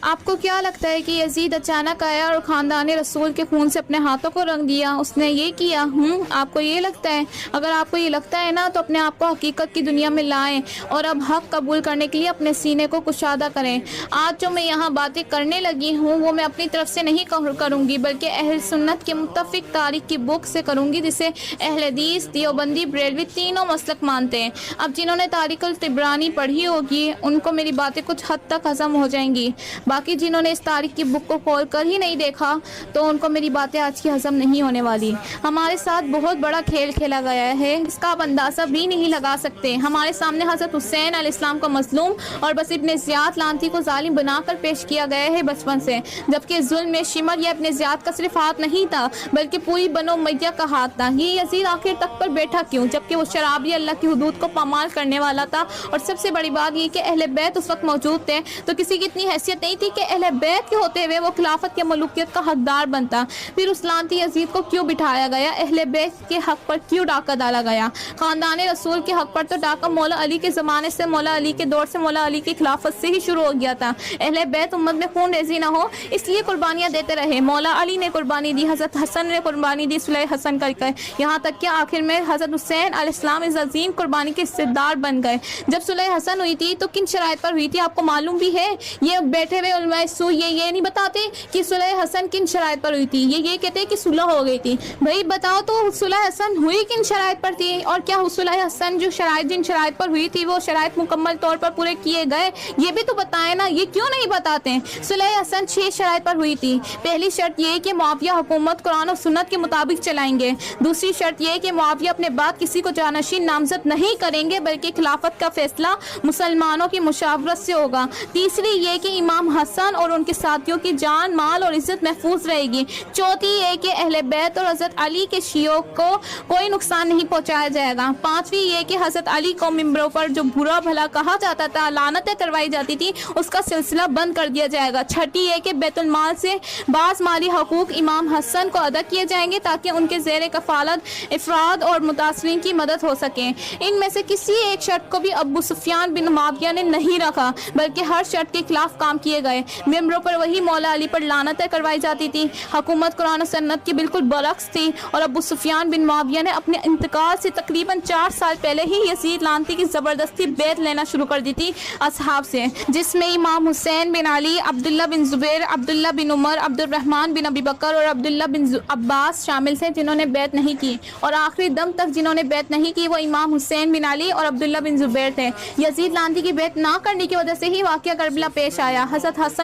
آپ کو کیا لگتا ہے کہ یزید اچانک آیا اور خاندان رسول کے خون سے اپنے ہاتھوں کو رنگ دیا؟ اس نے یہ کیا؟ آپ کو یہ لگتا ہے؟ اگر آپ کو یہ لگتا ہے نا تو اپنے آپ کو حقیقت کی دنیا میں لائیں اور اب حق قبول کرنے کے لیے اپنے سینے کو کشادہ کریں۔ آج جو میں یہاں باتیں کرنے لگی ہوں وہ میں اپنی طرف سے نہیں کروں گی، بلکہ اہل سنت کے متفق تاریخ کی بک سے کروں گی، جسے اہل حدیث، دیوبندی، بریلوی تینوں مسلک مانتے ہیں۔ اب جنہوں نے تاریخ الطبرانی پڑھی ہوگی ان کو میری باتیں کچھ حد تک ہضم ہو جائیں گی، باقی جنہوں نے اس تاریخ کی بک کو کھول کر ہی نہیں دیکھا تو ان کو میری باتیں آج کی ہضم نہیں ہونے والی۔ ہمارے ساتھ بہت بڑا کھیل کھیلا گیا ہے، اس کا آپ اندازہ بھی نہیں لگا سکتے۔ ہمارے سامنے حضرت حسین علیہ السلام کو مظلوم اور بس ابن زیاد لعنتی کو ظالم بنا کر پیش کیا گیا ہے بچپن سے، جبکہ ظلم میں شمر یا ابن زیاد کا صرف ہاتھ نہیں تھا بلکہ پوری بنو امیہ کا ہاتھ تھا۔ یہ یزید آخر تک پر بیٹھا کیوں، جبکہ وہ شرابی اللہ کی حدود کو پامال کرنے والا تھا؟ اور سب سے بڑی بات یہ کہ اہل بیت اس وقت موجود تھے تو کسی کی اتنی حیثیت نہیں تھی کہ اہل بیت کے ہوتے ہوئے وہ خلافت یا ملوکیت کا حقدار بنتا۔ پھر اس لعنتی یزید کو کیوں بٹھایا گیا؟ اہل بیت کے حق پر کیوں ڈاکہ ڈالا گیا؟ خاندان رسول کے حق پر تو ڈاکہ مولا علی کے زمانے سے، مولا علی کے دور سے، مولا علی کی خلافت سے ہی شروع ہو گیا تھا۔ اہل بیت امت میں خون ریزی نہ ہو اس لیے قربانیاں دیتے رہے۔ مولا علی نے قربانی دی، حضرت حسن نے قربانی دی، صلح حسن کر کے، یہاں تک کہ آخر میں حضرت حسین علیہ السلام اس عظیم قربانی کے حصےدار بن گئے۔ جب صلح حسن ہوئی تھی تو کن شرائط پر ہوئی تھی آپ کو معلوم بھی ہے؟ یہ بیٹھے ہوئے علماء سو یہ نہیں بتاتے کہ صلح حسن کن شرائط پر ہوئی تھی، یہ کہتے ہیں کہ صلح ہو گئی تھی۔ بھائی بتاؤ تو صلح حسن ہوئی کن شرائط پر تھی، اور کیا صلح حسن جن شرائط پر ہوئی تھی وہ شرائط مکمل طور پر پورے کیے گئے؟ یہ بھی تو بتائیں نا، یہ کیوں نہیں بتاتے؟ صلح حسن 6 شرائط پر ہوئی تھی۔ پہلی شرط یہ کہ معاویہ حکومت قرآن و سنت کے مطابق چلائیں گے۔ دوسری شرط یہ کہ معاویہ اپنے بعد کسی کو جانشین نامزد نہیں کریں گے بلکہ خلافت کا فیصلہ مسلمانوں کی مشاورت سے ہوگا۔ تیسری یہ کہ امام حسن اور ان کے ساتھیوں کی جان، مال اور عزت محفوظ رہے گی۔ چوتھی یہ کہ اہل بیت اور حضرت علی کے شیعوں کو کوئی نقصان نہیں پہنچایا جائے گا۔ پانچویں یہ کہ حضرت علی کو ممبروں پر جو برا بھلا کہا جاتا تھا، لعنتیں کروائی جاتی تھی، اس کا سلسلہ بند کر دیا جائے گا۔ چھٹی یہ کہ بیت المال سے بعض مالی حقوق امام حسن کو ادا کیے جائیں گے تاکہ ان کے زیر کفالت افراد اور متاثرین کی مدد ہو سکے۔ ان میں سے کسی ایک شرط کو بھی ابو سفیان بن معاویہ نے نہیں رکھا بلکہ ہر شرط کے خلاف کام کیے گئے۔ ممبروں پر وہی مولا علی پر لعنتیں کروائی جاتی تھی۔ حکومت قرآن و سنت کی بالکل برعکس تھی، اور ابو سفیان بن معاویہ نے اپنے انتقال سے تقریباً 4 سال پہلے ہی یزید لعنتی کی زبردستی بیعت لینا شروع کر دی تھی اصحاب سے، جس میں امام حسین بن علی، عبداللہ بن زبیر، عبداللہ بن عمر، عبد الرحمن بن ابی بکر اور عبداللہ بن عباس شامل تھے جنہوں نے بیعت نہیں کی، اور آخری دم تک جنہوں نے بیعت نہیں کی وہ امام حسین بن علی اور عبداللہ بن زبیر تھے۔ یزید لعنتی کی بیعت نہ کرنے کی وجہ سے ہی واقعہ کربلا پیش آیا۔ حضرت حسن